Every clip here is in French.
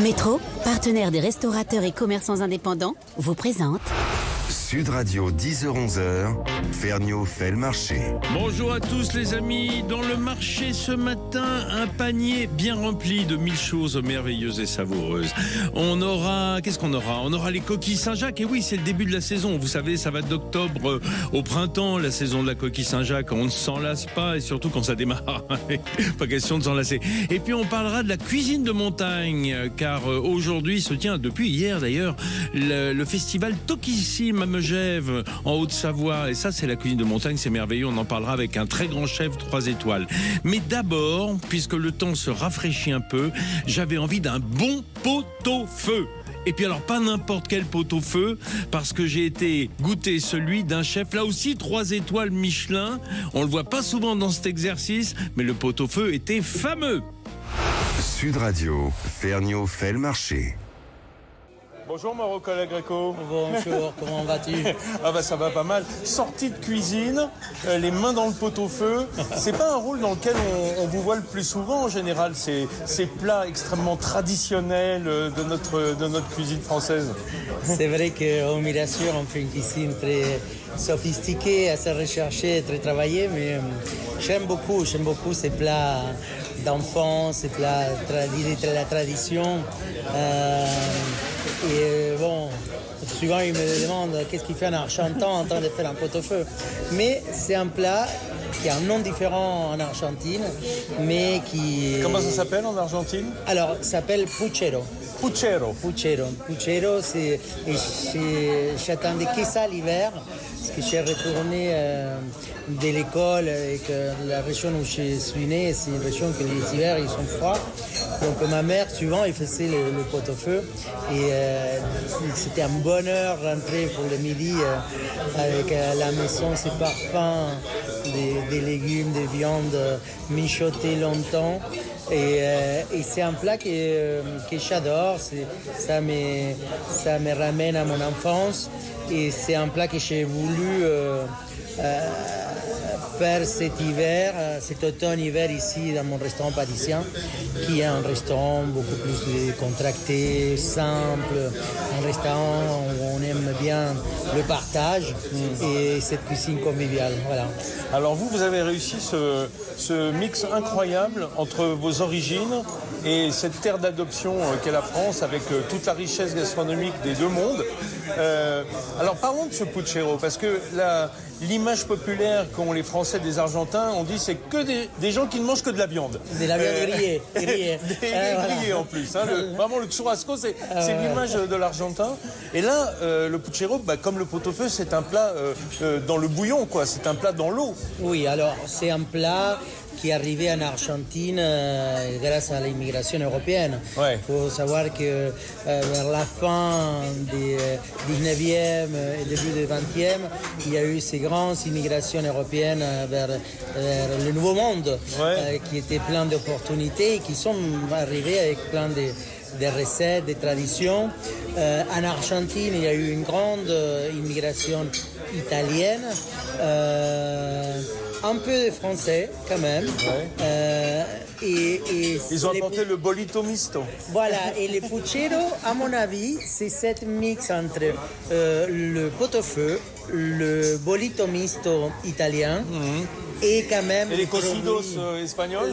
Métro, partenaire des restaurateurs et commerçants indépendants, vous présente Sud Radio 10h-11h, Ferniaud fait le marché. Bonjour à tous les amis, dans le marché ce matin, un panier bien rempli de 1000 choses merveilleuses et savoureuses. Qu'est-ce qu'on aura ? On aura les coquilles Saint-Jacques, et oui, c'est le début de la saison. Vous savez, ça va d'octobre au printemps, la saison de la coquille Saint-Jacques. On ne s'en lasse pas, et surtout quand ça démarre. Pas question de s'en lasser. Et puis on parlera de la cuisine de montagne, car aujourd'hui se tient, depuis hier d'ailleurs, le festival Tokissime à Megève, en Haute-Savoie. Et ça, c'est la cuisine de montagne, c'est merveilleux. On en parlera avec un très grand chef 3 étoiles. Mais d'abord, puisque le temps se rafraîchit un peu, j'avais envie d'un bon pot-au-feu. Et puis alors, pas n'importe quel pot-au-feu, parce que j'ai été goûter celui d'un chef, là aussi 3 étoiles Michelin. On le voit pas souvent dans cet exercice, mais le pot-au-feu était fameux. Sud Radio, Ferniaud fait le marché. Bonjour Mauro-Cola Greco. Bonjour, comment vas-tu? Ah bah ça va pas mal. Sortie de cuisine, les mains dans le pot-au-feu. C'est pas un rôle dans lequel on vous voit le plus souvent en général, ces plats extrêmement traditionnels de notre cuisine française. C'est vrai qu'au Mirassure, on fait une cuisine très sophistiquée, assez recherchée, très travaillée, mais j'aime beaucoup ces plats d'enfance, ces plats de la tradition. Bon, souvent ils me demandent qu'est-ce qu'il fait un Argentin en train de faire un pot-au-feu. Mais c'est un plat qui a un nom différent en Argentine, mais qui... Comment ça s'appelle en Argentine? Alors, ça s'appelle puchero. Puchero, j'attendais que ça l'hiver, parce que j'ai retourné de l'école et que la région où je suis né, c'est une région que les hivers ils sont froids. Donc ma mère, souvent, elle faisait le pot-au-feu. Et c'était un bonheur rentrer pour le midi avec à la maison ces parfums des légumes, des viandes mijotés longtemps. Et c'est un plat que j'adore. Ça me ramène à mon enfance. Et c'est un plat que j'ai voulu faire cet automne-hiver ici dans mon restaurant parisien, qui est un restaurant beaucoup plus contracté, simple, un restaurant où on aime bien le partage et cette cuisine conviviale. Voilà. Alors vous avez réussi ce mix incroyable entre vos origines et cette terre d'adoption qu'est la France, avec toute la richesse gastronomique des deux mondes. Alors parlons de ce puchero, parce que l'image populaire qu'ont les Français des Argentins, on dit c'est que des gens qui ne mangent que de la viande. De la viande grillée. Grillée en plus. Hein, vraiment le churrasco, c'est l'image de l'Argentin. Et là, le puchero, comme le pot-au-feu, c'est un plat dans le bouillon, quoi. C'est un plat dans l'eau. Oui, alors c'est un plat qui est arrivé en Argentine grâce à l'immigration européenne. Il faut savoir que vers la fin du 19e et début du 20e, il y a eu ces grandes immigrations européennes vers le Nouveau Monde, qui étaient plein d'opportunités et qui sont arrivées avec plein de recettes, des traditions. En Argentine, il y a eu une grande immigration italienne, un peu de français quand même. Ils ont apporté le bolito misto. Voilà, et le puchero, à mon avis, c'est cette mix entre le pot-au-feu, le bolito misto italien, et quand même... Et les cocidos espagnols?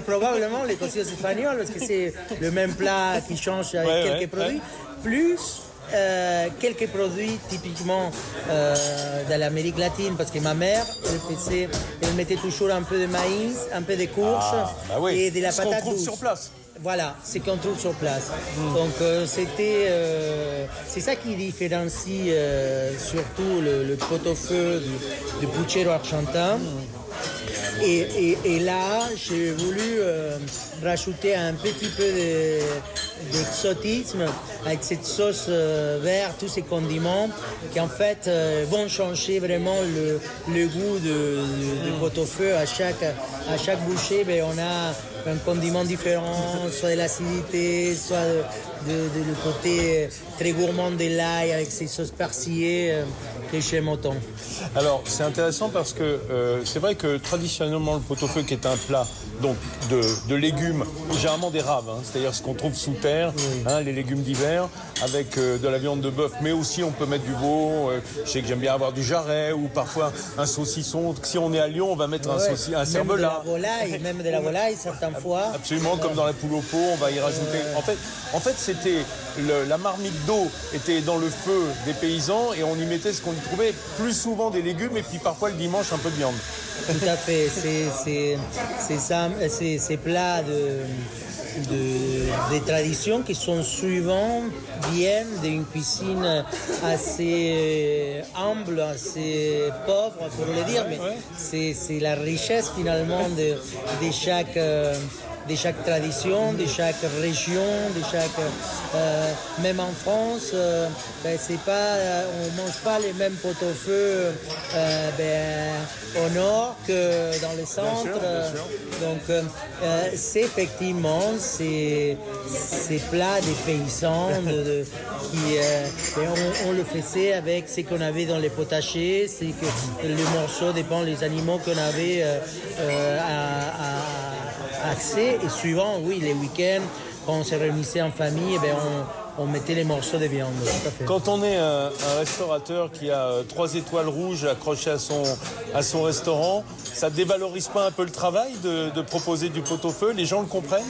Probablement les cocidos espagnols, parce que c'est le même plat qui change avec quelques produits, plus... quelques produits typiquement de l'Amérique latine, parce que ma mère elle mettait toujours un peu de maïs, un peu de courge et de la patate douce. Sur place. Voilà, c'est qu'on trouve sur place. Donc c'est ça qui différencie surtout le pot-au-feu du puchero argentin. Et là, j'ai voulu rajouter un petit peu d'exotisme avec cette sauce verte, tous ces condiments qui en fait vont changer vraiment le goût du pot-au-feu. À chaque bouchée, on a un condiment différent, soit de l'acidité, soit le côté très gourmand de l'ail avec ses sauces persillées que j'aime autant. Alors, c'est intéressant parce que c'est vrai que traditionnellement, le pot-au-feu, qui est un plat donc de légumes, généralement des raves, hein, c'est-à-dire ce qu'on trouve sous terre, hein, les légumes d'hiver, avec de la viande de bœuf, mais aussi on peut mettre du veau. Je sais que j'aime bien avoir du jarret ou parfois un saucisson. Si on est à Lyon, on va mettre un cervelas. Même de la volaille, certaines fois. Absolument, comme dans la poule au pot, on va y rajouter. En fait, c'était la marmite d'eau était dans le feu des paysans et on y mettait ce qu'on y trouvait, plus souvent des légumes et puis parfois le dimanche un peu de viande. Tout à fait, c'est ça, ces plats des traditions qui sont souvent viennent d'une cuisine assez humble, assez pauvre pour le dire, mais c'est la richesse finalement de chaque tradition, de chaque région, même en France, c'est pas, on mange pas les mêmes pot-au-feu au nord que dans le centre. Bien sûr. Donc c'est effectivement ces plats des paysans qui on le faisait avec ce qu'on avait dans les potagers, c'est que le morceau dépend des animaux qu'on avait accès, et suivant, les week-ends, quand on se réunissait en famille, on mettait les morceaux de viande. Tout à fait. Quand on est un restaurateur qui a 3 étoiles rouges accrochées à son restaurant, ça dévalorise pas un peu le travail de proposer du pot-au-feu? Les gens le comprennent?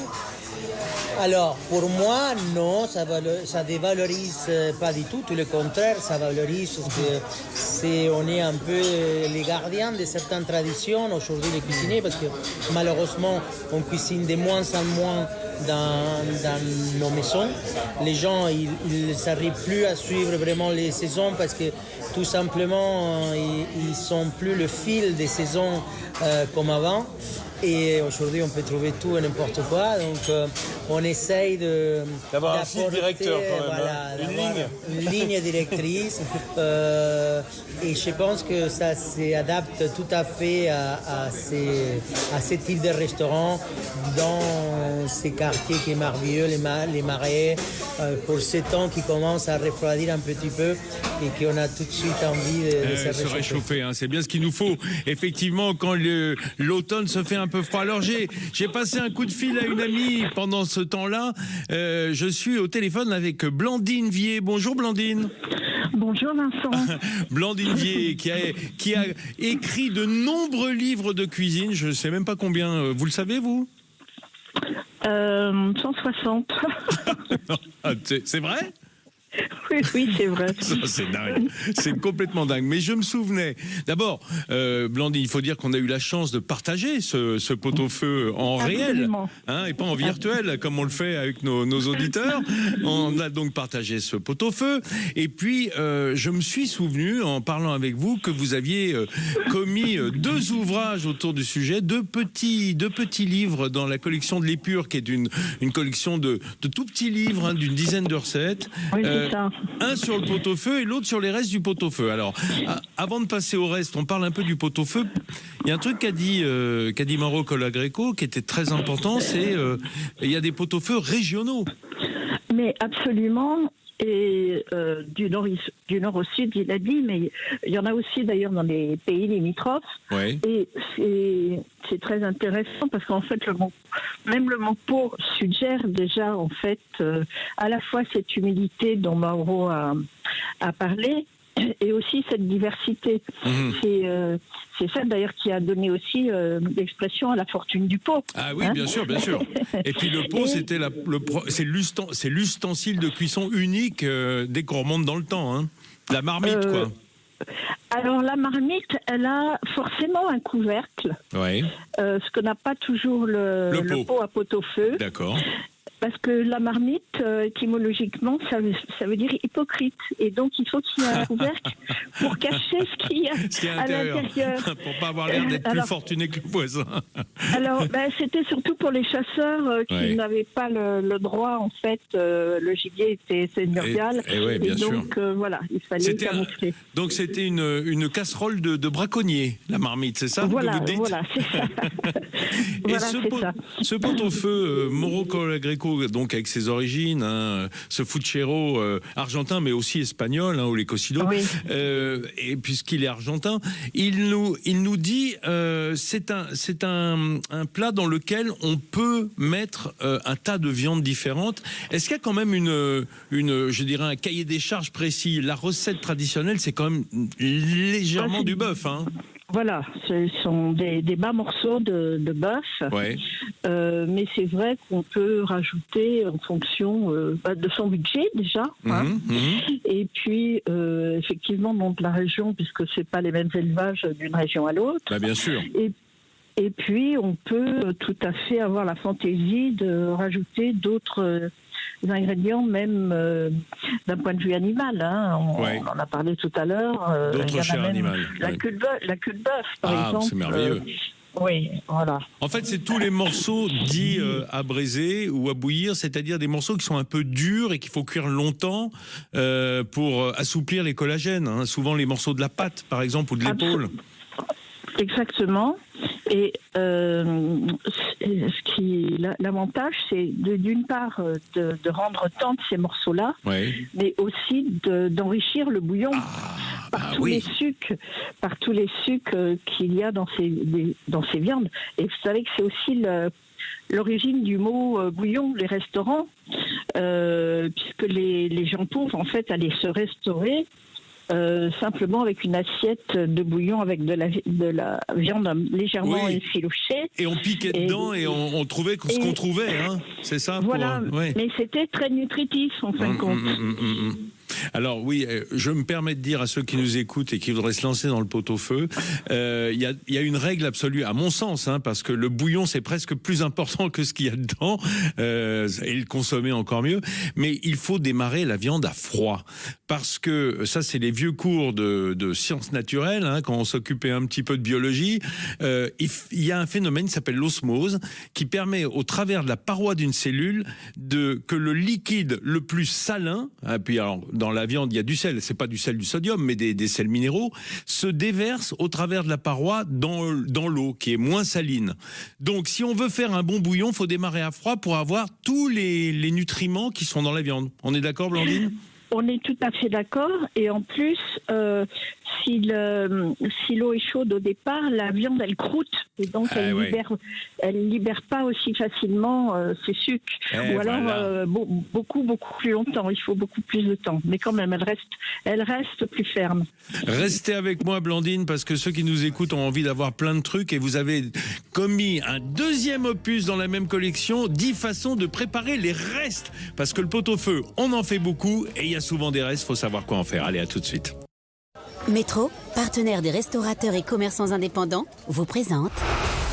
Alors, pour moi, non, ça dévalorise pas du tout le contraire, ça valorise parce que on est un peu les gardiens de certaines traditions aujourd'hui, les cuisiniers, parce que malheureusement, on cuisine de moins en moins dans nos maisons. Les gens, ils n'arrivent plus à suivre vraiment les saisons parce que tout simplement, ils sont plus le fil des saisons comme avant. Et aujourd'hui, on peut trouver tout et n'importe quoi. Donc, on essaye d'avoir un fil directeur quand même, une ligne directrice. Et je pense que ça s'adapte tout à fait à ces types de restaurants dans ces quartiers qui est merveilleux, les marais, pour ces temps qui commencent à refroidir un petit peu et qu'on a tout de suite envie de se réchauffer. Hein, c'est bien ce qu'il nous faut. Effectivement, quand l'automne se fait un peu froid. Alors j'ai passé un coup de fil à une amie pendant ce temps-là. Je suis au téléphone avec Blandine Vier. Bonjour Blandine. Bonjour Vincent. Blandine Vier qui a écrit de nombreux livres de cuisine. Je ne sais même pas combien. Vous le savez vous? 160. C'est vrai? Oui, c'est vrai. C'est dingue. C'est complètement dingue. Mais je me souvenais. D'abord, Blandine, il faut dire qu'on a eu la chance de partager ce pot-au-feu en réel, hein, et pas en virtuel, comme on le fait avec nos auditeurs. On a donc partagé ce pot-au-feu. Et puis, je me suis souvenu, en parlant avec vous, que vous aviez commis 2 ouvrages autour du sujet, deux petits livres dans la collection de l'Épure, qui est une collection de tout petits livres, hein, d'une dizaine de recettes. Oui, ça. Un sur le pot-au-feu et l'autre sur les restes du pot-au-feu. Alors, avant de passer au reste, on parle un peu du pot-au-feu. Il y a un truc qu'a dit Mauro Colagreco qui était très important, c'est il y a des pot-au-feu régionaux. Mais absolument. Et du nord au sud, il a dit, mais il y en a aussi d'ailleurs dans les pays limitrophes. Ouais. Et c'est très intéressant parce qu'en fait, même le mot pot suggère déjà en fait à la fois cette humilité dont Mauro a parlé, et aussi cette diversité. C'est ça d'ailleurs qui a donné aussi l'expression à la fortune du pot. Ah oui, hein, bien sûr. Et puis le pot, c'est l'ustensile de cuisson unique dès qu'on remonte dans le temps. Hein. La marmite, quoi. Alors la marmite, elle a forcément un couvercle. Ouais. Ce que n'a pas toujours le pot à pot-au-feu. D'accord. Parce que la marmite, étymologiquement, ça veut dire hypocrite. Et donc, il faut qu'il y ait un couvercle pour cacher ce qu'il y a à l'intérieur. Pour pas avoir l'air d'être plus fortuné que le voisin. Alors, c'était surtout pour les chasseurs qui n'avaient pas le droit, en fait. Le gibier était seigneurial. Et bien donc, voilà, il fallait camoufler. Donc, c'était une casserole de braconnier, la marmite, c'est ça voilà, que vous dites? Voilà, c'est ça. Ce pot-au-feu Mauro Colagreco, donc avec ses origines, ce fuchero argentin, mais aussi espagnol, au Lecocido, et puisqu'il est argentin, il nous dit c'est un plat dans lequel on peut mettre un tas de viandes différentes. Est-ce qu'il y a quand même je dirais un cahier des charges précis? La recette traditionnelle, c'est quand même légèrement du bœuf, hein. Voilà, ce sont des bas morceaux de bœuf, mais c'est vrai qu'on peut rajouter en fonction de son budget déjà, et puis effectivement dans la région, puisque c'est pas les mêmes élevages d'une région à l'autre. Bien sûr. Et puis on peut tout à fait avoir la fantaisie de rajouter d'autres ingrédients, même d'un point de vue animal. On en a parlé tout à l'heure. D'autres chairs animales. La queue de bœuf, par exemple. C'est merveilleux. Oui, voilà. En fait, c'est tous les morceaux dits à braiser ou à bouillir, c'est-à-dire des morceaux qui sont un peu durs et qu'il faut cuire longtemps pour assouplir les collagènes. Souvent les morceaux de la pâte, par exemple, ou de l'épaule. Exactement. Et l'avantage, c'est d'une part de rendre tendre ces morceaux-là, mais aussi d'enrichir le bouillon par tous les sucs qu'il y a dans ces viandes. Et vous savez que c'est aussi l'origine du mot bouillon, les restaurants, puisque les gens pauvres, en fait, allaient se restaurer simplement avec une assiette de bouillon avec de la viande légèrement effilochée. Et on piquait dedans et on trouvait ce qu'on trouvait, c'est ça. Voilà, mais c'était très nutritif en fin de compte. Alors oui, je me permets de dire à ceux qui nous écoutent et qui voudraient se lancer dans le pot-au-feu, il y a une règle absolue, à mon sens, parce que le bouillon c'est presque plus important que ce qu'il y a dedans, et le consommer encore mieux, mais il faut démarrer la viande à froid, parce que ça c'est les vieux cours de sciences naturelles, quand on s'occupait un petit peu de biologie, il y a un phénomène qui s'appelle l'osmose, qui permet au travers de la paroi d'une cellule que le liquide le plus salin, puis alors dans la viande, il y a du sel, c'est pas du sel du sodium, mais des sels minéraux, se déversent au travers de la paroi dans l'eau, qui est moins saline. Donc, si on veut faire un bon bouillon, il faut démarrer à froid pour avoir tous les nutriments qui sont dans la viande. On est d'accord, Blandine ? On est tout à fait d'accord. Et en plus, si l'eau est chaude au départ, la viande, elle croûte. Et donc, elle libère pas aussi facilement ses sucs. Ou alors, beaucoup plus longtemps. Il faut beaucoup plus de temps. Mais quand même, elle reste plus ferme. Restez avec moi, Blandine, parce que ceux qui nous écoutent ont envie d'avoir plein de trucs. Et vous avez commis un deuxième opus dans la même collection, 10 façons de préparer les restes. Parce que le pot-au-feu, on en fait beaucoup. Et il y a souvent des restes, il faut savoir quoi en faire. Allez, à tout de suite. Métro, partenaire des restaurateurs et commerçants indépendants, vous présente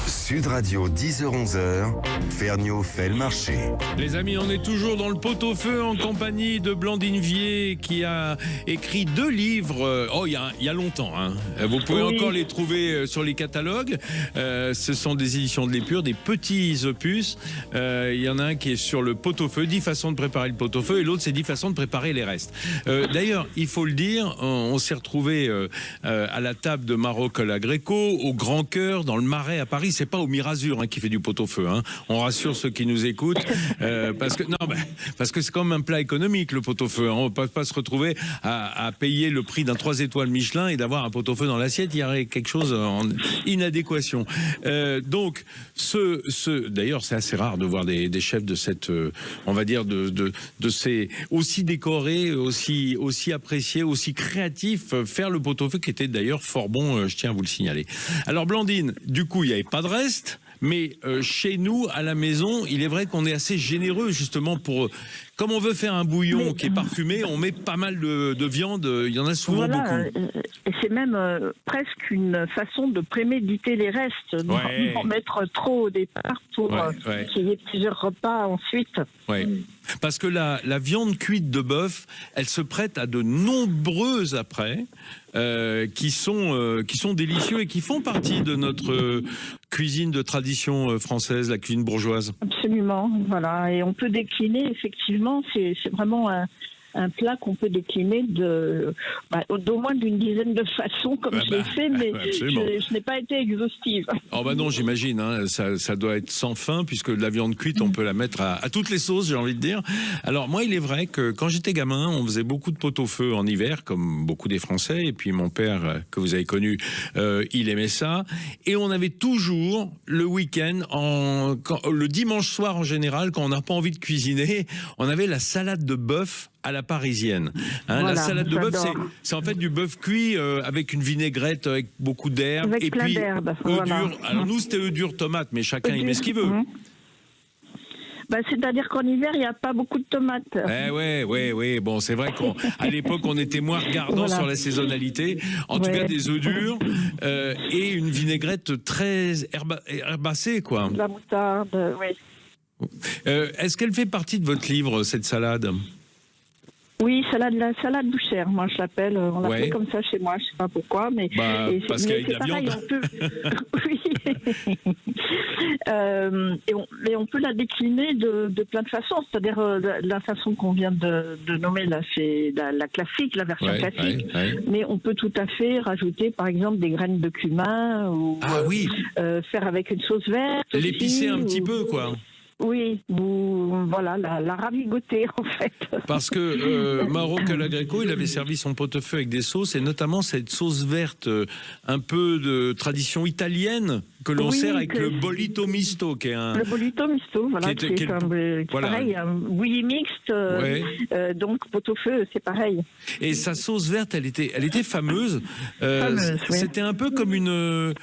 Sud Radio, 10h-11h, Ferniaud fait le marché. Les amis, on est toujours dans le pot-au-feu en compagnie de Blandine Vier qui a écrit 2 livres, il y a longtemps. Vous pouvez encore les trouver sur les catalogues. Ce sont des éditions de l'Épure, des petits opus. Il y en a un qui est sur le pot-au-feu, 10 façons de préparer le pot-au-feu, et l'autre c'est 10 façons de préparer les restes. D'ailleurs, il faut le dire, on s'est retrouvés à la table de Mauro Colagreco, au Grand Cœur, dans le Marais à Paris. C'est pas au Mirazur qui fait du pot-au-feu. On rassure ceux qui nous écoutent, parce que c'est quand même un plat économique, le pot-au-feu. On ne peut pas se retrouver à payer le prix d'un 3 étoiles Michelin et d'avoir un pot-au-feu dans l'assiette. Il y aurait quelque chose en inadéquation. Donc, d'ailleurs, c'est assez rare de voir des chefs de cette, on va dire, de ces aussi décorés, aussi appréciés, aussi créatifs, faire le pot-au-feu, qui était d'ailleurs fort bon. Je tiens à vous le signaler. Alors, Blandine, du coup, il n'y avait pas de reste, Mais chez nous, à la maison, il est vrai qu'on est assez généreux justement pour... Comme on veut faire un bouillon qui est parfumé, on met pas mal de viande, il y en a souvent beaucoup. Et c'est même presque une façon de préméditer les restes, d'en mettre trop au départ pour qu'il y ait plusieurs repas ensuite. Ouais. Parce que la viande cuite de bœuf, elle se prête à de nombreux après qui sont délicieux et qui font partie de notre cuisine de tradition française, la cuisine bourgeoise. Absolument, voilà. Et on peut décliner, effectivement, c'est vraiment un plat qu'on peut décliner d'au moins d'une dizaine de façons, comme je l'ai fait, mais je n'ai pas été exhaustive. Oh bah non, j'imagine, hein, ça doit être sans fin, puisque la viande cuite, on peut la mettre à toutes les sauces, j'ai envie de dire. Alors moi, il est vrai que quand j'étais gamin, on faisait beaucoup de pot-au-feu en hiver, comme beaucoup des Français, et puis mon père, que vous avez connu, il aimait ça, et on avait toujours le week-end, le dimanche soir en général, quand on n'a pas envie de cuisiner, on avait la salade de bœuf à la parisienne. Hein, voilà, la salade de bœuf, c'est en fait du bœuf cuit avec une vinaigrette, avec beaucoup d'herbes. Avec plein d'herbes. Voilà. Alors nous, c'était œufs durs tomate, mais chacun il met ce qu'il veut. C'est-à-dire qu'en hiver, il n'y a pas beaucoup de tomates. Oui. Bon, c'est vrai qu'à l'époque, on était moins regardant sur la saisonnalité. En tout cas, des œufs durs et une vinaigrette très herbacée, quoi. La moutarde, oui. Est-ce qu'elle fait partie de votre livre, cette salade ? Oui, la salade bouchère, moi je l'appelle. On l'appelle comme ça chez moi, je sais pas pourquoi, mais parce qu'il y a de la viande. Et on peut la décliner de plein de façons. C'est-à-dire la façon qu'on vient de nommer là, c'est la classique, la version classique. Mais on peut tout à fait rajouter, par exemple, des graines de cumin ou faire avec une sauce verte. L'épicer un petit peu, quoi. Oui, voilà, la ravigoter en fait. Parce que Mauro Calagrecco, il avait servi son pot-au-feu avec des sauces, et notamment cette sauce verte un peu de tradition italienne que l'on sert avec le bolito misto, qui est un... Le bolito misto, voilà, qui est pareil, un bouillie mixte, donc pot-au-feu, c'est pareil. Et sa sauce verte, elle était fameuse. C'était un peu comme une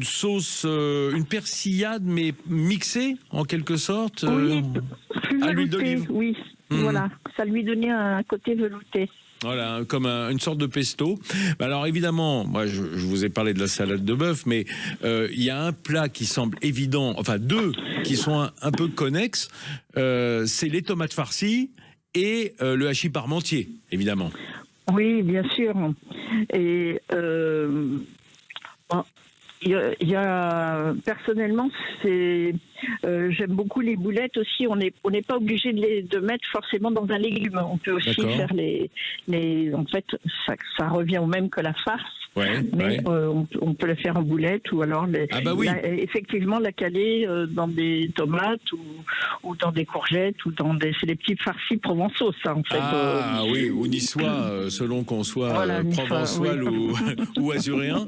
sauce, une persillade, mais mixée, en quelque sorte, à l'huile d'olive. Oui, voilà. Ça lui donnait un côté velouté. Voilà, comme une sorte de pesto. Alors évidemment, moi je vous ai parlé de la salade de bœuf, mais il y a un plat qui semble évident, enfin deux qui sont un peu connexes, c'est les tomates farcies et le hachis parmentier, évidemment. Oui, bien sûr. Et... il y a personnellement, j'aime beaucoup les boulettes aussi. On n'est pas obligé de mettre forcément dans un légume. On peut aussi faire en fait, ça revient au même que la farce. On peut le faire en boulettes ou alors effectivement la caler dans des tomates ou dans des courgettes ou c'est des petits farcis provençaux, ça en fait. Ou niçois, selon qu'on soit provençal ou azuréen.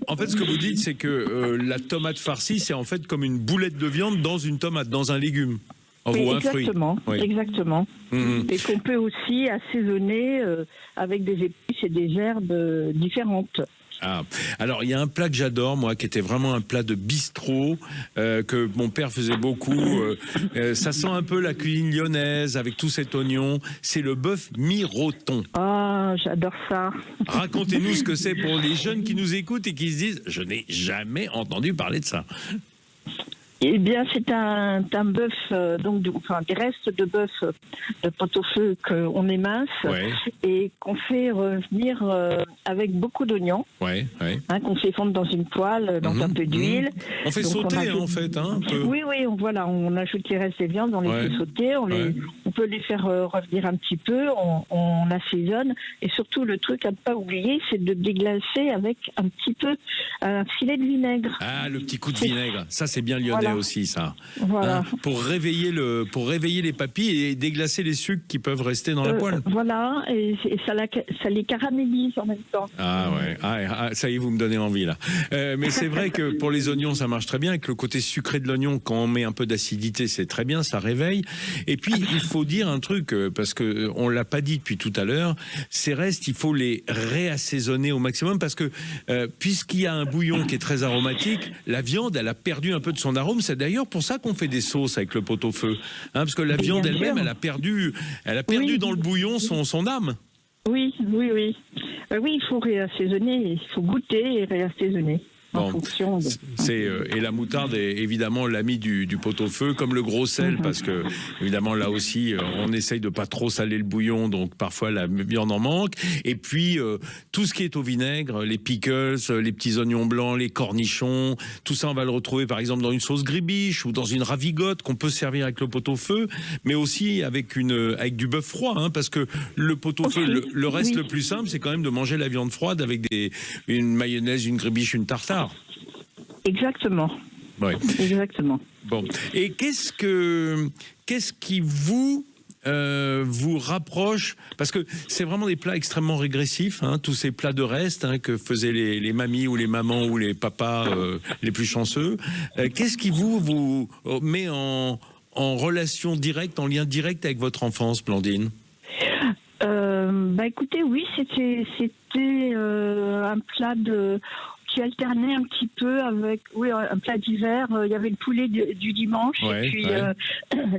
En fait, ce que vous dites, c'est que la tomate farcie, c'est en fait comme une boulette de viande dans une tomate, dans un légume. Exactement. Mmh. Et qu'on peut aussi assaisonner avec des épices et des herbes différentes. Alors il y a un plat que j'adore, moi, qui était vraiment un plat de bistrot que mon père faisait beaucoup. Ça sent un peu la cuisine lyonnaise avec tout cet oignon. C'est le bœuf miroton. Ah, j'adore ça. Racontez-nous ce que c'est pour les jeunes qui nous écoutent et qui se disent « Je n'ai jamais entendu parler de ça ». Eh bien, c'est un bœuf, des restes de bœuf de pot-au-feu qu'on émince et qu'on fait revenir avec beaucoup d'oignons, qu'on fait fondre dans une poêle, dans un peu d'huile. On fait sauter, en fait, un peu. Oui, on ajoute les restes des viandes, on les fait sauter, on peut les faire revenir un petit peu, on assaisonne, et surtout, le truc à ne pas oublier, c'est de déglacer avec un petit peu un filet de vinaigre. Ah, le petit coup de vinaigre, ça c'est bien lyonnais. bien aussi, ça. Voilà. Pour réveiller les papilles et déglacer les sucres qui peuvent rester dans la poêle. Voilà, et ça les caramélise en même temps. Ah ouais, ça y est, vous me donnez envie là. Mais c'est vrai que pour les oignons, ça marche très bien. Avec le côté sucré de l'oignon, quand on met un peu d'acidité, c'est très bien, ça réveille. Et puis, il faut dire un truc, parce qu'on ne l'a pas dit depuis tout à l'heure, ces restes, il faut les réassaisonner au maximum, parce que puisqu'il y a un bouillon qui est très aromatique, la viande, elle a perdu un peu de son arôme. C'est d'ailleurs pour ça qu'on fait des sauces avec le pot-au-feu. Parce que la viande elle-même, elle a perdu dans le bouillon son âme. Oui. Oui, il faut réassaisonner, il faut goûter et réassaisonner. En fonction de... et la moutarde est évidemment l'ami du pot-au-feu, comme le gros sel, parce que évidemment là aussi on essaye de pas trop saler le bouillon, donc parfois la viande en manque. Et puis tout ce qui est au vinaigre, les pickles, les petits oignons blancs, les cornichons, tout ça on va le retrouver par exemple dans une sauce gribiche ou dans une ravigote qu'on peut servir avec le pot-au-feu, mais aussi avec du bœuf froid, parce que le pot-au-feu, le reste le plus simple, c'est quand même de manger la viande froide avec une mayonnaise, une gribiche, une tartare. Exactement. Ouais. Exactement. Bon. Et qu'est-ce qui vous rapproche, parce que c'est vraiment des plats extrêmement régressifs, tous ces plats de reste que faisaient les mamies ou les mamans ou les papas les plus chanceux. Qu'est-ce qui vous met en relation directe, en lien direct avec votre enfance, Blandine? Écoutez, oui, c'était un plat qui alternait un petit peu avec un plat d'hiver. Il y avait le poulet du dimanche, et puis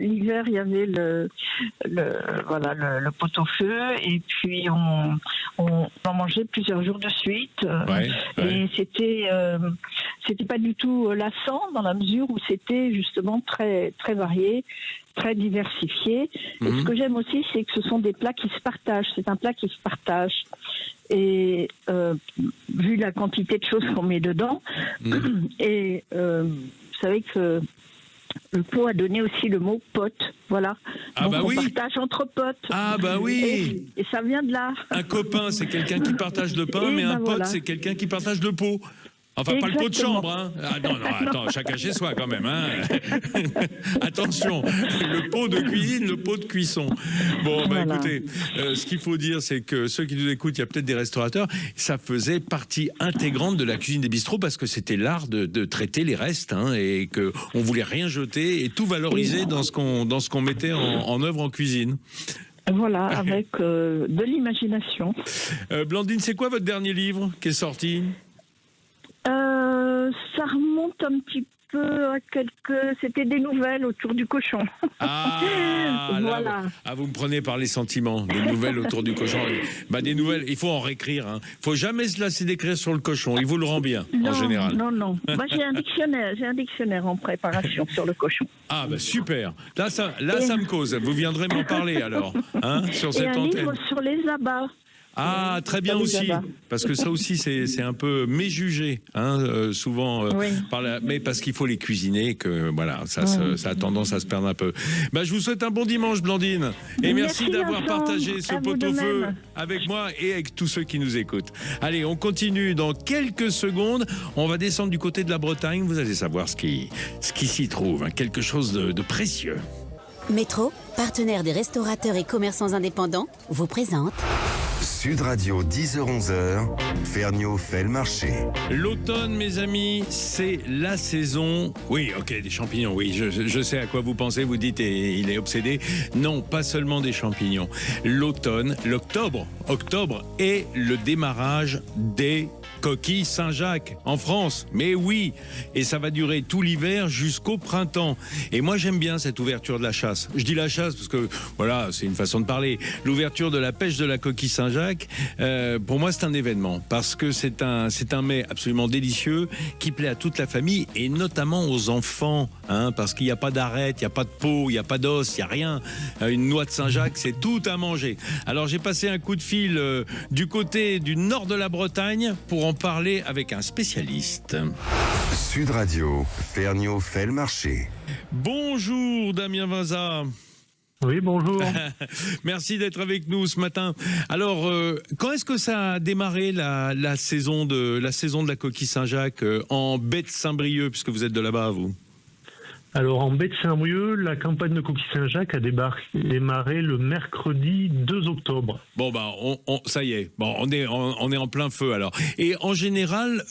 l'hiver il y avait le pot-au-feu, et puis on en mangeait plusieurs jours de suite. Et c'était pas du tout lassant, dans la mesure où c'était justement très très varié, très diversifié. Et ce que j'aime aussi, c'est que ce sont des plats qui se partagent. C'est un plat qui se partage. Et vu la quantité de choses qu'on met dedans, et vous savez que le pot a donné aussi le mot pote, voilà. Donc on partage entre potes. Ah bah oui. Et ça vient de là. Un copain, c'est quelqu'un qui partage le pain, mais un pote, c'est quelqu'un qui partage le pot. Enfin, pas le pot de chambre, Ah non, attends, chacun chez soi quand même, Attention, le pot de cuisine, le pot de cuisson. Bon, écoutez, ce qu'il faut dire, c'est que ceux qui nous écoutent, il y a peut-être des restaurateurs, ça faisait partie intégrante de la cuisine des bistrots, parce que c'était l'art de traiter les restes, et qu'on voulait rien jeter et tout valoriser dans ce qu'on mettait en œuvre en cuisine. Voilà, avec de l'imagination. Blandine, c'est quoi votre dernier livre qui est sorti ? Ça remonte un petit peu à c'était des nouvelles autour du cochon. Voilà. Vous me prenez par les sentiments. Des nouvelles autour du cochon. Des nouvelles, il faut en réécrire. Faut jamais se lasser d'écrire sur le cochon. Il vous le rend bien, en général. Non. Moi, j'ai un dictionnaire en préparation sur le cochon. Ah, super. Là, ça me cause. Vous viendrez m'en parler, alors, sur cette antenne. Et un livre sur les abats. Ah, très bien aussi, parce que ça aussi c'est un peu méjugé, souvent, mais parce qu'il faut les cuisiner, que voilà, ça a tendance à se perdre un peu. Je vous souhaite un bon dimanche, Blandine, et merci d'avoir partagé ce pot-au-feu avec moi et avec tous ceux qui nous écoutent. Allez, on continue dans quelques secondes. On va descendre du côté de la Bretagne. Vous allez savoir ce qui s'y trouve, quelque chose de précieux. Métro, partenaire des restaurateurs et commerçants indépendants, vous présente Sud Radio 10h-11h, Ferniaud fait le marché. L'automne, mes amis, c'est la saison. Oui, ok, des champignons, oui, je sais à quoi vous pensez, vous dites il est obsédé. Non, pas seulement des champignons. L'automne, octobre est le démarrage des coquilles Saint-Jacques en France. Mais oui, et ça va durer tout l'hiver jusqu'au printemps. Et moi, j'aime bien cette ouverture de la chasse. Je dis la chasse parce que, voilà, c'est une façon de parler. L'ouverture de la pêche de la coquille Saint-Jacques, pour moi, c'est un événement parce que c'est un mets absolument délicieux qui plaît à toute la famille et notamment aux enfants, parce qu'il n'y a pas d'arête, il n'y a pas de peau, il n'y a pas d'os, il n'y a rien. Une noix de Saint-Jacques, c'est tout à manger. Alors, j'ai passé un coup de fil du côté du nord de la Bretagne pour en parler avec un spécialiste. Sud Radio, Ferniaud fait le marché. Bonjour Damien Vinza. Oui, bonjour. Merci d'être avec nous ce matin. Alors, quand est-ce que ça a démarré la saison de la coquille Saint-Jacques en baie de Saint-Brieuc, puisque vous êtes de là-bas, vous ? Alors en baie de Saint-Brieuc, la campagne de coquilles Saint-Jacques a démarré le mercredi 2 octobre. Bon ça y est, bon, on est en plein feu alors. Et en général,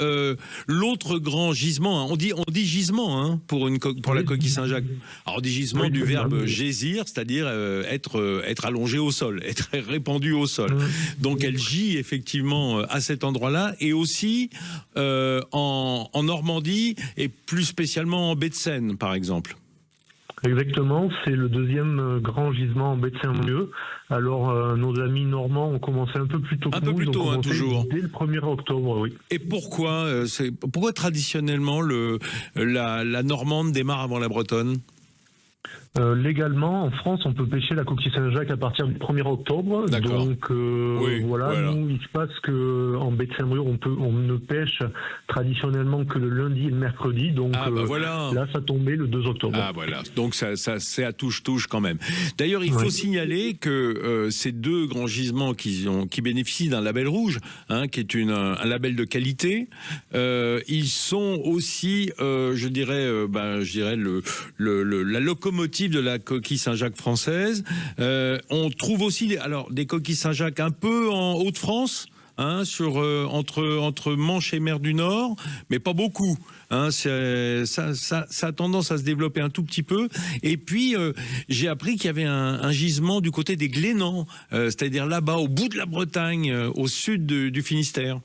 l'autre grand gisement, on dit gisement hein, pour la coquille Saint-Jacques. Alors on dit gisement du verbe gésir, c'est-à-dire être allongé au sol, être répandu au sol. Donc elle gît effectivement à cet endroit-là, et aussi en Normandie, et plus spécialement en baie de Seine par exemple. Exactement, c'est le deuxième grand gisement en baie de Saint-Brieuc. Alors nos amis normands ont commencé un peu plus tôt que nous, plus tôt, toujours. Dès le 1er octobre, oui. Et pourquoi traditionnellement la Normande démarre avant la Bretonne ? Légalement, en France, on peut pêcher la coquille Saint-Jacques à partir du 1er octobre. D'accord. Donc voilà, nous, il se passe que en baie de Saint-Brieuc, on ne pêche traditionnellement que le lundi et le mercredi. Donc là, ça tombait le 2 octobre. Ah voilà, donc ça c'est à touche quand même. D'ailleurs, il faut signaler que ces deux grands gisements qui bénéficient d'un label rouge, hein, qui est un label de qualité, ils sont aussi, je dirais la locomotive de la coquille Saint-Jacques française. On trouve aussi des coquilles Saint-Jacques un peu en Hauts-de-France, hein, entre Manche et Mer du Nord, mais pas beaucoup. Hein, ça a tendance à se développer un tout petit peu. Et puis, j'ai appris qu'il y avait un gisement du côté des Glénans, c'est-à-dire là-bas, au bout de la Bretagne, au sud du Finistère.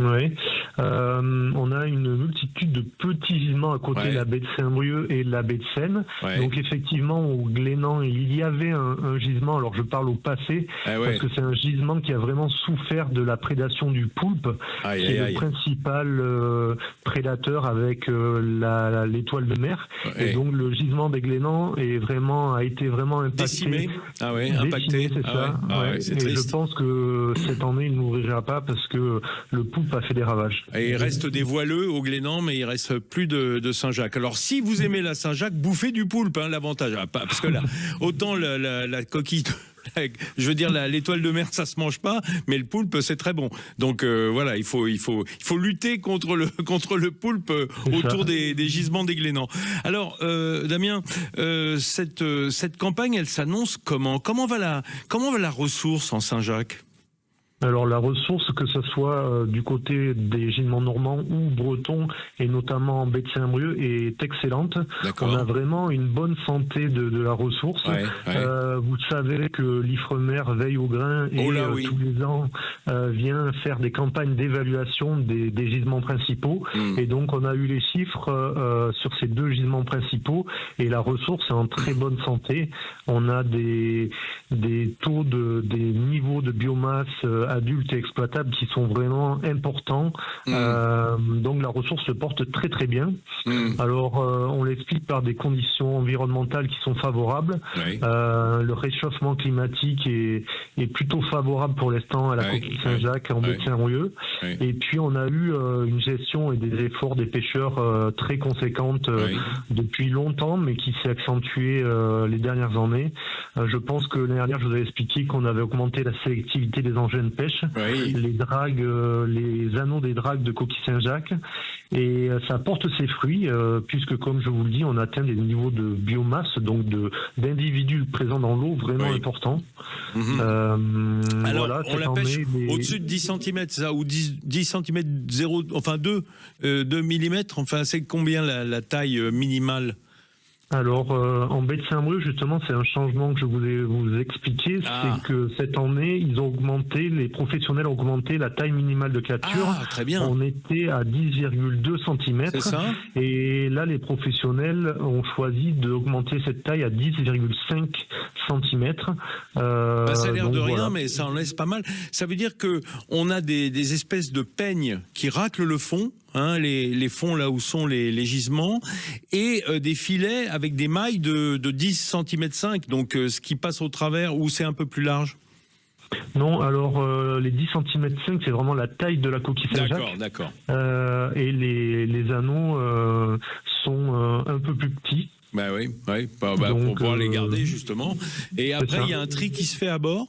Oui, on a une multitude de petits gisements à côté de la baie de Saint-Brieuc et de la baie de Seine. Donc effectivement, au Glénan, il y avait un gisement, alors je parle au passé, parce que c'est un gisement qui a vraiment souffert de la prédation du poulpe, qui est le principal prédateur avec l'étoile de mer. Et donc le gisement des Glénans a été vraiment impacté. Décimé. Impacté. C'est ça. Et je pense que cette année, il ne nourrira pas parce que le poulpe a fait des ravages. Et il reste des voileux au Glénan, mais il reste plus de Saint-Jacques. Alors si vous aimez la Saint-Jacques, bouffez du poulpe, hein, l'avantage. Parce que là, autant la coquille, je veux dire l'étoile de mer, ça se mange pas, mais le poulpe c'est très bon. Donc voilà, il faut lutter contre le poulpe autour des gisements des Glénans. Alors Damien, cette campagne, elle s'annonce comment va la ressource en Saint-Jacques? Alors la ressource, que ce soit du côté des gisements normands ou bretons, et notamment en baie de Saint-Brieuc, est excellente. On a vraiment une bonne santé de la ressource. Vous savez que l'Ifremer veille au grain et tous les ans vient faire des campagnes d'évaluation des gisements principaux. Et donc on a eu les chiffres sur ces deux gisements principaux, et la ressource est en très bonne santé. On a des taux des niveaux de biomasse adultes et exploitables qui sont vraiment importants. Donc la ressource se porte très très bien. Alors on l'explique par des conditions environnementales qui sont favorables. Le réchauffement climatique est plutôt favorable pour l'instant à la coquille Saint-Jacques en baie de Saint-Brieuc. Et puis on a eu une gestion et des efforts des pêcheurs très conséquentes depuis longtemps, mais qui s'est accentuée les dernières années. Je pense que l'année dernière, je vous avais expliqué qu'on avait augmenté la sélectivité des engins de pêche, les dragues, les anneaux des dragues de coquille Saint-Jacques, et ça porte ses fruits, puisque comme je vous le dis, on atteint des niveaux de biomasse, donc d'individus présents dans l'eau vraiment importants. Alors on la pêche au-dessus de 10 cm, ça, ou 10 cm 2 mm, enfin c'est combien la taille minimale? Alors, en baie de Saint-Brieuc, justement, c'est un changement que je voulais vous expliquer. C'est que cette année, les professionnels ont augmenté la taille minimale de capture. Très bien. On était à 10,2 cm. C'est ça. Et là, les professionnels ont choisi d'augmenter cette taille à 10,5 cm. Ça a l'air de rien, mais ça en laisse pas mal. Ça veut dire que on a des espèces de peignes qui raclent le fond, hein, les fonds là où sont les gisements, et des filets avec des mailles de 10 cm 5, donc ce qui passe au travers, ou c'est un peu plus large? Non, alors les 10 cm 5, c'est vraiment la taille de la coquille Saint-Jacques. D'accord. Et les anneaux sont un peu plus petits. Pour pouvoir les garder justement. Et après, il y a un tri qui se fait à bord?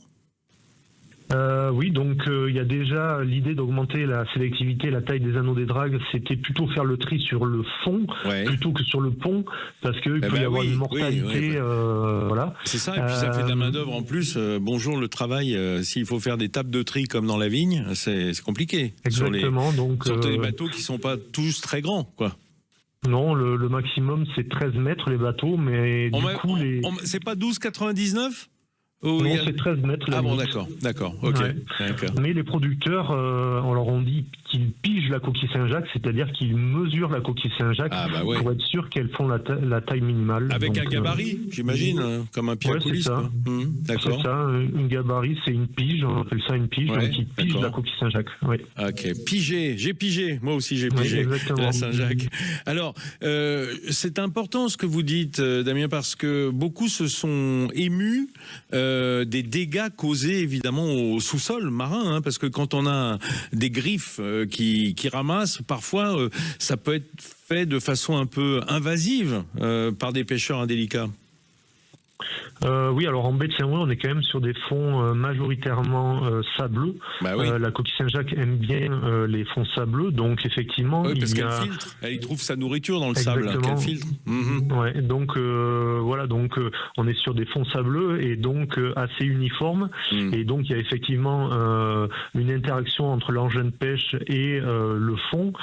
Oui, donc il y a déjà l'idée d'augmenter la sélectivité, la taille des anneaux des dragues, c'était plutôt faire le tri sur le fond plutôt que sur le pont, parce qu'il peut y avoir une mortalité. Voilà. C'est ça, et puis ça fait de la main-d'œuvre en plus. Bonjour le travail, s'il faut faire des tables de tri comme dans la vigne, c'est compliqué. Exactement. Sur les bateaux qui ne sont pas tous très grands, quoi. Non, le maximum c'est 13 mètres les bateaux, mais c'est pas 12,99 ? Non, c'est 13 mètres. Ah bon, d'accord, ok. Ouais. Mais les producteurs, on leur a dit qu'ils pigent la coquille Saint-Jacques, c'est-à-dire qu'ils mesurent la coquille Saint-Jacques pour être sûr qu'elles font la taille minimale. Avec un gabarit, j'imagine, comme un pied à coulisses. D'accord. C'est ça, une gabarit, c'est une pige, on appelle ça une pige, donc ils pigent la coquille Saint-Jacques. Oui. Ok, j'ai pigé, moi aussi j'ai pigé la Saint-Jacques. Alors, c'est important ce que vous dites, Damien, parce que beaucoup se sont émus des dégâts causés évidemment au sous-sol marin, parce que quand on a des griffes qui ramassent, parfois ça peut être fait de façon un peu invasive par des pêcheurs indélicats. Oui, alors en baie de Saint-Brieuc, on est quand même sur des fonds majoritairement sableux. La coquille Saint-Jacques aime bien les fonds sableux, donc effectivement... Oui, parce qu'elle filtre, elle y trouve sa nourriture dans le sable, qu'elle filtre. Ouais, donc voilà, donc on est sur des fonds sableux et donc assez uniformes, et donc il y a effectivement une interaction entre l'engin de pêche et le fond,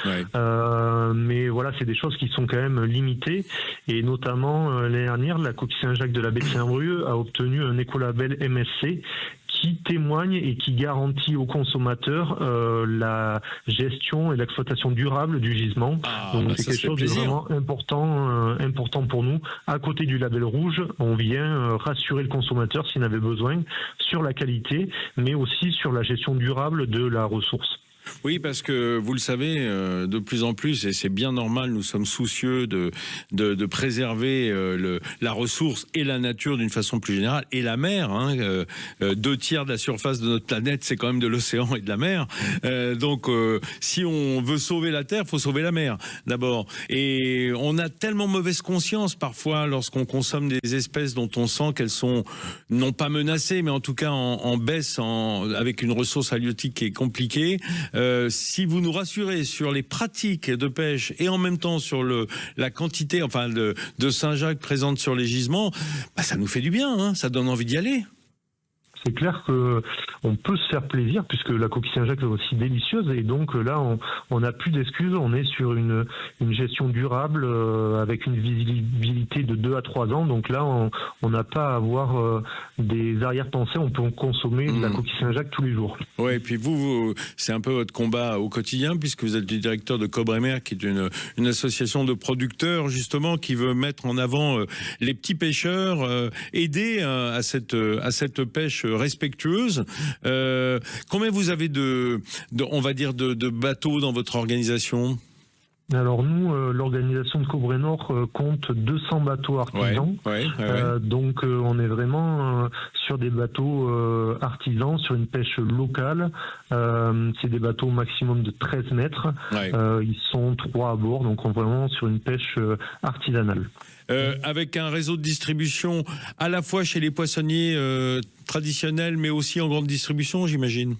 mais voilà, c'est des choses qui sont quand même limitées, et notamment l'année dernière, la coquille Saint-Jacques de la baie de Saint-Brieuc a obtenu un écolabel MSC qui témoigne et qui garantit aux consommateurs la gestion et l'exploitation durable du gisement. Donc c'est quelque chose de vraiment important pour nous. À côté du label rouge, on vient rassurer le consommateur s'il en avait besoin sur la qualité, mais aussi sur la gestion durable de la ressource. Oui, parce que vous le savez, de plus en plus, et c'est bien normal, nous sommes soucieux de préserver la ressource et la nature d'une façon plus générale, et la mer. 2/3 de la surface de notre planète, c'est quand même de l'océan et de la mer. Donc, si on veut sauver la Terre, il faut sauver la mer, d'abord. Et on a tellement mauvaise conscience, parfois, lorsqu'on consomme des espèces dont on sent qu'elles sont, non pas menacées, mais en tout cas en baisse, avec une ressource halieutique qui est compliquée. Si vous nous rassurez sur les pratiques de pêche et en même temps sur la quantité de Saint-Jacques présente sur les gisements, ça nous fait du bien, ça donne envie d'y aller. C'est clair qu'on peut se faire plaisir puisque la coquille Saint-Jacques est aussi délicieuse, et donc là on n'a plus d'excuses, on est sur une gestion durable avec une visibilité de 2 à 3 ans, donc là on n'a pas à avoir des arrière-pensées, on peut consommer de la coquille Saint-Jacques tous les jours. Oui, et puis vous c'est un peu votre combat au quotidien puisque vous êtes le directeur de Cobremer, qui est une association de producteurs justement qui veut mettre en avant les petits pêcheurs, aider à cette pêche respectueuse. Combien vous avez de bateaux dans votre organisation ? Alors nous, l'organisation de Cobremer compte 200 bateaux artisans. Donc on est vraiment sur des bateaux artisans, sur une pêche locale. C'est des bateaux maximum de 13 mètres. Ils sont 3 à bord, donc on est vraiment sur une pêche artisanale. Avec un réseau de distribution à la fois chez les poissonniers traditionnels, mais aussi en grande distribution, j'imagine.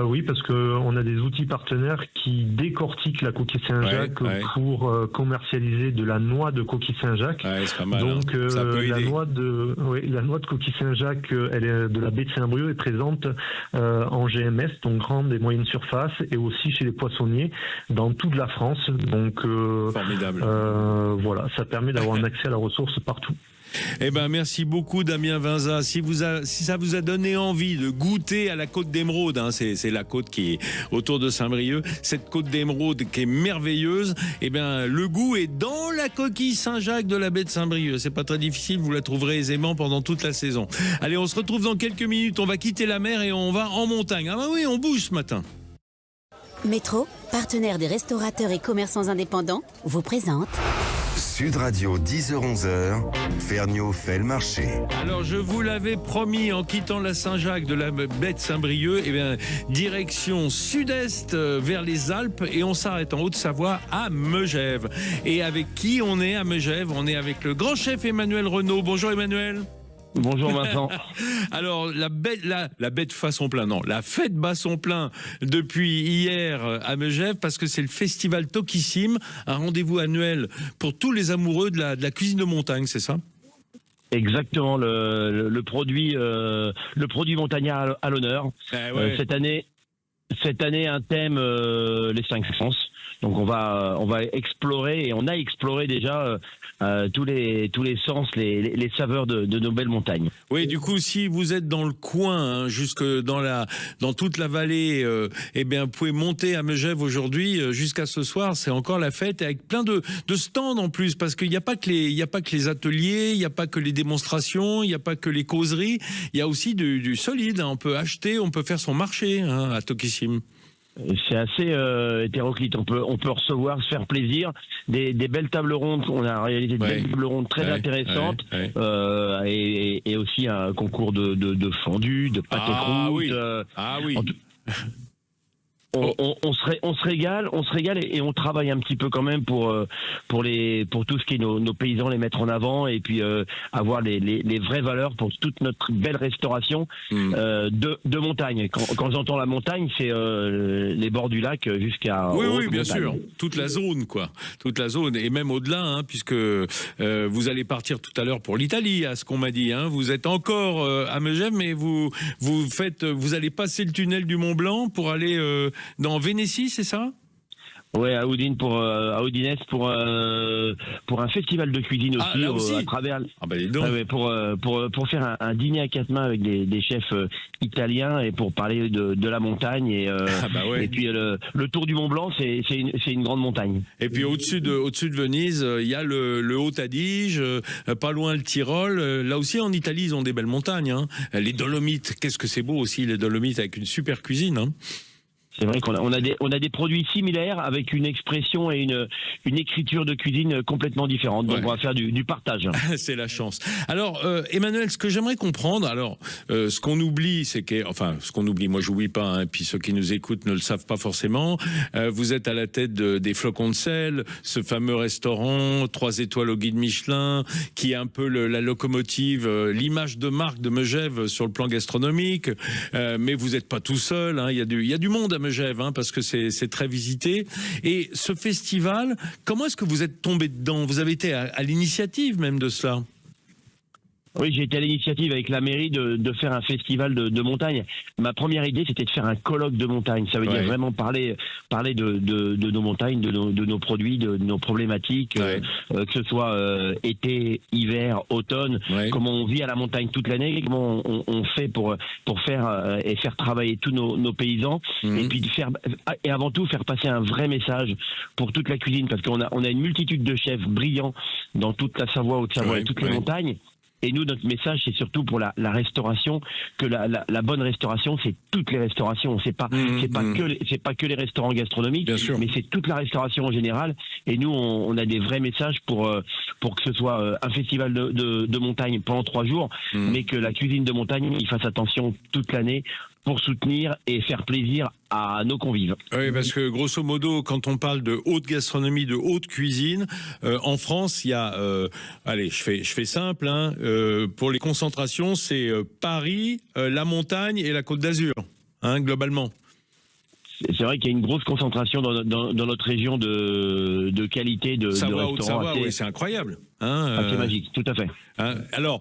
Oui, parce qu'on a des outils partenaires qui décortiquent la coquille Saint-Jacques pour commercialiser de la noix de coquille Saint-Jacques. C'est pas mal, donc ça peut la aider. noix de coquille Saint-Jacques, elle est de la baie de Saint-Brieuc, est présente en GMS, donc grande et moyenne surface, et aussi chez les poissonniers dans toute la France. Donc formidable. Voilà, ça permet d'avoir un accès à la ressource partout. Eh ben, merci beaucoup, Damien Vinza. Si ça vous a donné envie de goûter à la côte d'Émeraude, c'est la côte qui est autour de Saint-Brieuc, cette côte d'Émeraude qui est merveilleuse, eh ben, le goût est dans la coquille Saint-Jacques de la baie de Saint-Brieuc. C'est pas très difficile, vous la trouverez aisément pendant toute la saison. Allez, on se retrouve dans quelques minutes. On va quitter la mer et on va en montagne. Ah bah oui, on bouge ce matin. Métro, partenaire des restaurateurs et commerçants indépendants, vous présente... Sud Radio, 10h-11h, Ferniaud fait le marché. Alors, je vous l'avais promis en quittant la Saint-Jacques de la baie de Saint-Brieuc, eh bien, direction sud-est vers les Alpes, et on s'arrête en Haute-Savoie à Megève. Et avec qui on est à Megève? On est avec le grand chef Emmanuel Renaud. Bonjour Emmanuel. Bonjour Vincent. Alors, la bête Façon-Plein, non, la fête Basson-Plein depuis hier à Megève, parce que c'est le festival Tokissime, un rendez-vous annuel pour tous les amoureux de la cuisine de montagne, c'est ça? Exactement, le produit montagnard à l'honneur. Ouais. Cette année, un thème, les 5 sens. Donc on va explorer, et on a exploré déjà tous les sens, les saveurs de nos belles montagnes. Oui, du coup, si vous êtes dans le coin, hein, jusque dans toute la vallée, eh bien, vous pouvez monter à Megève aujourd'hui jusqu'à ce soir. C'est encore la fête, avec plein de stands en plus, parce qu'il n'y a pas que les ateliers, il n'y a pas que les démonstrations, il n'y a pas que les causeries. Il y a aussi du solide. Hein. On peut acheter, on peut faire son marché, hein, à Tokissime. C'est assez hétéroclite. On peut recevoir, se faire plaisir, des belles tables rondes. On a réalisé de belles tables rondes très intéressantes, et aussi un concours de fondue, de pâte et croûte. On se régale et on travaille un petit peu quand même pour tout ce qui est nos paysans, les mettre en avant, et puis avoir les vraies valeurs pour toute notre belle restauration de montagne. Quand j'entends la montagne, c'est les bords du lac jusqu'à oui, bien sûr, toute la zone, et même au-delà, hein, puisque vous allez partir tout à l'heure pour l'Italie, à ce qu'on m'a dit. Hein. Vous êtes encore à Megève, mais vous allez passer le tunnel du Mont Blanc pour aller dans Vénétie, c'est ça? Ouais, à Udine pour un festival de cuisine aussi, là aussi. À travers. Dis donc. Pour faire un dîner à 4 mains avec des chefs italiens, et pour parler de la montagne, et puis le Tour du Mont Blanc, c'est une grande montagne. Et puis au-dessus de Venise, il y a le Haut-Adige, pas loin le Tyrol. Là aussi en Italie, ils ont des belles montagnes. Hein. Les Dolomites, qu'est-ce que c'est beau aussi, les Dolomites, avec une super cuisine. Hein. C'est vrai qu'on a des produits similaires, avec une expression et une écriture de cuisine complètement différente. Donc on va faire du partage. C'est la chance. Alors Emmanuel, ce que j'aimerais comprendre, ce qu'on oublie, moi j'oublie pas, hein, puis ceux qui nous écoutent ne le savent pas forcément. Vous êtes à la tête des Flocons de sel, ce fameux restaurant 3 étoiles au guide Michelin, qui est un peu la locomotive, l'image de marque de Megève sur le plan gastronomique. Mais vous n'êtes pas tout seul, hein, il y a du monde à Megève, hein, parce que c'est très visité. Et ce festival, comment est-ce que vous êtes tombé dedans? Vous avez été à l'initiative même de cela? Oui, j'ai été à l'initiative avec la mairie de faire un festival de montagne. Ma première idée, c'était de faire un colloque de montagne. Ça veut dire vraiment parler de nos montagnes, de nos produits, de nos problématiques, que ce soit été, hiver, automne, comment on vit à la montagne toute l'année, comment on fait pour faire et faire travailler tous nos paysans, et puis et avant tout faire passer un vrai message pour toute la cuisine, parce qu'on a une multitude de chefs brillants dans toute la Savoie, Haute-Savoie et toutes les montagnes. Et nous, notre message, c'est surtout pour la restauration, que la bonne restauration, c'est toutes les restaurations. C'est pas que les restaurants gastronomiques, mais c'est toute la restauration en général. Et nous, on a des vrais messages pour que ce soit un festival de montagne pendant 3 jours, mais que la cuisine de montagne, il fasse attention toute l'année pour soutenir et faire plaisir à nos convives. Oui, parce que grosso modo, quand on parle de haute gastronomie, de haute cuisine, en France, il y a, je fais simple, hein, pour les concentrations, c'est Paris, la montagne et la Côte d'Azur, hein, globalement. C'est vrai qu'il y a une grosse concentration dans notre région de qualité de restaurants. Haute-Savoie, oui, c'est incroyable. Hein, c'est magique, tout à fait. Hein, alors,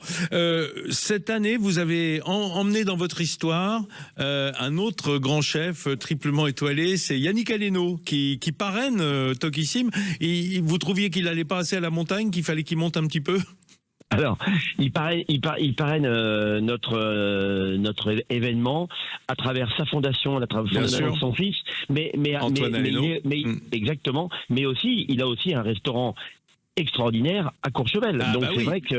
cette année, vous avez emmené dans votre histoire un autre grand chef triplement étoilé, c'est Yannick Aleno, qui parraine Tokissime. Vous trouviez qu'il n'allait pas assez à la montagne, qu'il fallait qu'il monte un petit peu? Alors, il parraine notre événement à travers sa fondation, à travers son fils, mais exactement. Mais aussi, il a aussi un restaurant extraordinaire à Courchevel. Donc c'est vrai qu'il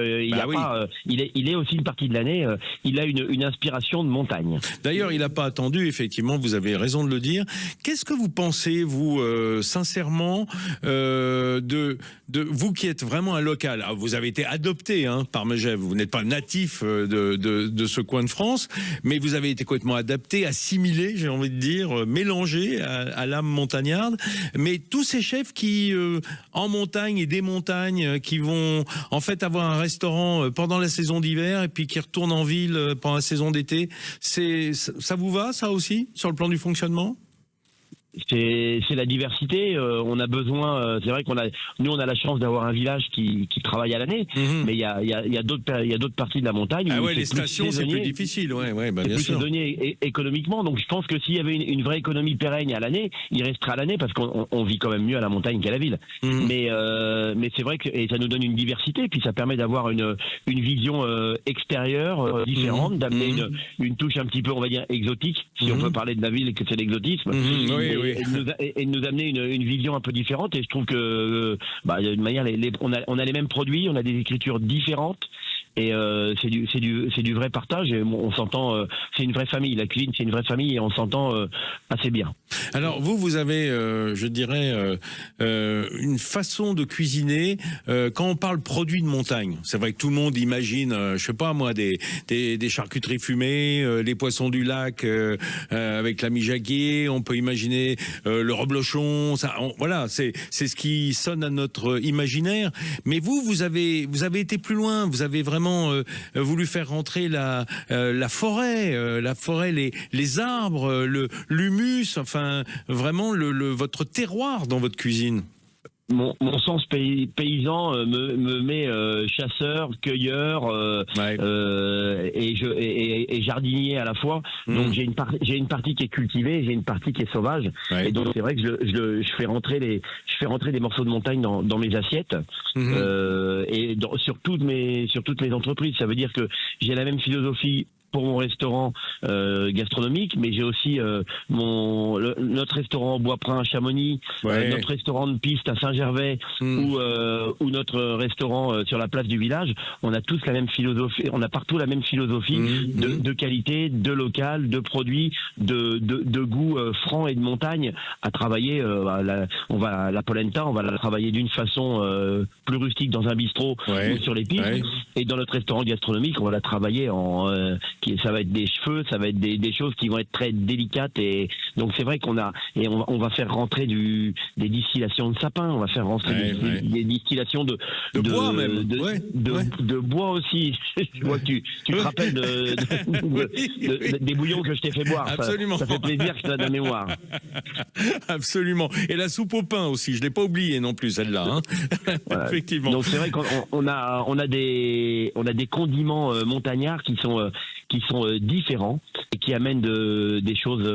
il est aussi une partie de l'année, il a une inspiration de montagne. D'ailleurs, il n'a pas attendu, effectivement, vous avez raison de le dire. Qu'est-ce que vous pensez, vous, sincèrement, de vous qui êtes vraiment un local? Alors, vous avez été adopté par Megève, vous n'êtes pas natif de ce coin de France, mais vous avez été complètement adapté, assimilé, j'ai envie de dire, mélangé à l'âme montagnarde. Mais tous ces chefs qui, en montagne et des montagnes, montagne qui vont en fait avoir un restaurant pendant la saison d'hiver et puis qui retournent en ville pendant la saison d'été. Ça vous va, ça aussi, sur le plan du fonctionnement ? C'est la diversité. On a besoin. C'est vrai nous on a la chance d'avoir un village qui travaille à l'année, mais il y a d'autres parties de la montagne. Ah ouais, les stations c'est plus difficile. Ouais, bien sûr. C'est plus économiquement. Donc je pense que s'il y avait une vraie économie pérenne à l'année, il resterait à l'année parce qu'on vit quand même mieux à la montagne qu'à la ville. Mais c'est vrai que ça nous donne une diversité, puis ça permet d'avoir une vision extérieure différente, d'amener une touche un petit peu, on va dire, exotique, si on peut parler de la ville et que c'est l'exotisme. Et de nous amener une vision un peu différente. Et je trouve que d'une manière, on a les mêmes produits, on a des écritures différentes. Et c'est du vrai partage. Et on s'entend. C'est une vraie famille. La cuisine, c'est une vraie famille et on s'entend assez bien. Alors vous avez, je dirais, une façon de cuisiner. Quand on parle produits de montagne, c'est vrai que tout le monde imagine, je sais pas moi, des charcuteries fumées, les poissons du lac avec la mijaguée. On peut imaginer le reblochon. Voilà, c'est ce qui sonne à notre imaginaire. Mais vous avez été plus loin. Vous avez vraiment voulu faire rentrer la forêt, les arbres, l'humus, enfin vraiment votre terroir dans votre cuisine. Mon sens paysan me met chasseur, cueilleur et jardinier à la fois. Donc j'ai une partie qui est cultivée, j'ai une partie qui est sauvage. Et donc c'est vrai que je fais rentrer des morceaux de montagne dans mes assiettes et sur toutes mes entreprises. Ça veut dire que j'ai la même philosophie pour mon restaurant gastronomique, mais j'ai aussi notre restaurant au Bois-Prin à Chamonix, notre restaurant de piste à Saint-Gervais ou notre restaurant sur la place du village. On a tous la même philosophie, on a partout la même philosophie de qualité, de local, de produits, de goût franc et de montagne à travailler. La polenta, on va la travailler d'une façon plus rustique dans un bistrot ou sur les pistes, et dans notre restaurant gastronomique, on va la travailler ça va être des cheveux, ça va être des choses qui vont être très délicates, et donc c'est vrai qu'on va faire rentrer des distillations de sapin, on va faire rentrer des distillations de bois même, de bois aussi. Je vois que tu te rappelles des bouillons que je t'ai fait boire. Absolument. Ça fait plaisir que ça donne mémoire. Absolument. Et la soupe au pain aussi, je l'ai pas oublié non plus celle-là. Effectivement. Donc c'est vrai qu'on a des condiments montagnards qui sont différents et qui amènent des choses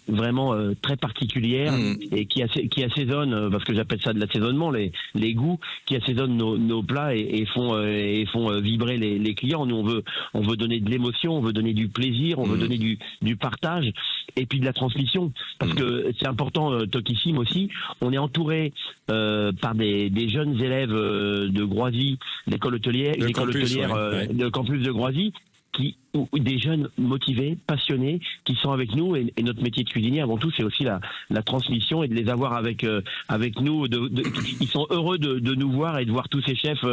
vraiment très particulières et qui assaisonnent, parce que j'appelle ça de l'assaisonnement, les goûts qui assaisonnent nos plats et font vibrer les clients. Nous on veut donner de l'émotion, on veut donner du plaisir, on veut donner du partage et puis de la transmission, parce que c'est important. Tokissime aussi, on est entouré par des jeunes élèves de Groisy, l'école hôtelière, le campus de Groisy, des jeunes motivés, passionnés, qui sont avec nous, et notre métier de cuisinier avant tout, c'est aussi la transmission, et de les avoir avec nous. Ils sont heureux de nous voir et de voir tous ces chefs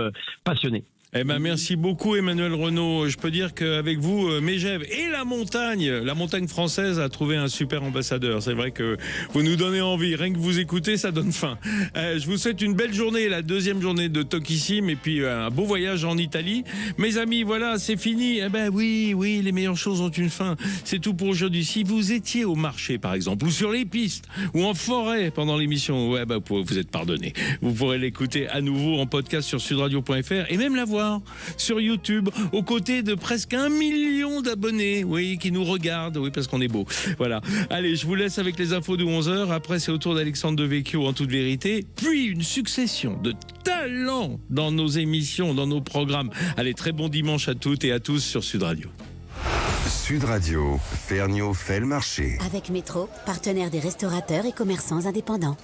passionnés. Eh ben, merci beaucoup Emmanuel Renaud. Je peux dire qu'avec vous, Megève et la montagne française a trouvé un super ambassadeur. C'est vrai que vous nous donnez envie. Rien que vous écoutez, ça donne faim. Je vous souhaite une belle journée, la deuxième journée de Tokissime, et puis un beau voyage en Italie. Mes amis, voilà, c'est fini. Eh ben oui, les meilleures choses ont une fin. C'est tout pour aujourd'hui. Si vous étiez au marché, par exemple, ou sur les pistes, ou en forêt pendant l'émission, vous êtes pardonné. Vous pourrez l'écouter à nouveau en podcast sur sudradio.fr et même la voir sur YouTube, aux côtés de presque 1 million d'abonnés, qui nous regardent, parce qu'on est beau. Voilà. Allez, je vous laisse avec les infos de 11h. Après, c'est au tour d'Alexandre Devecchio en toute vérité. Puis, une succession de talents dans nos émissions, dans nos programmes. Allez, très bon dimanche à toutes et à tous sur Sud Radio. Sud Radio, Ferniaud fait le marché. Avec Métro, partenaire des restaurateurs et commerçants indépendants.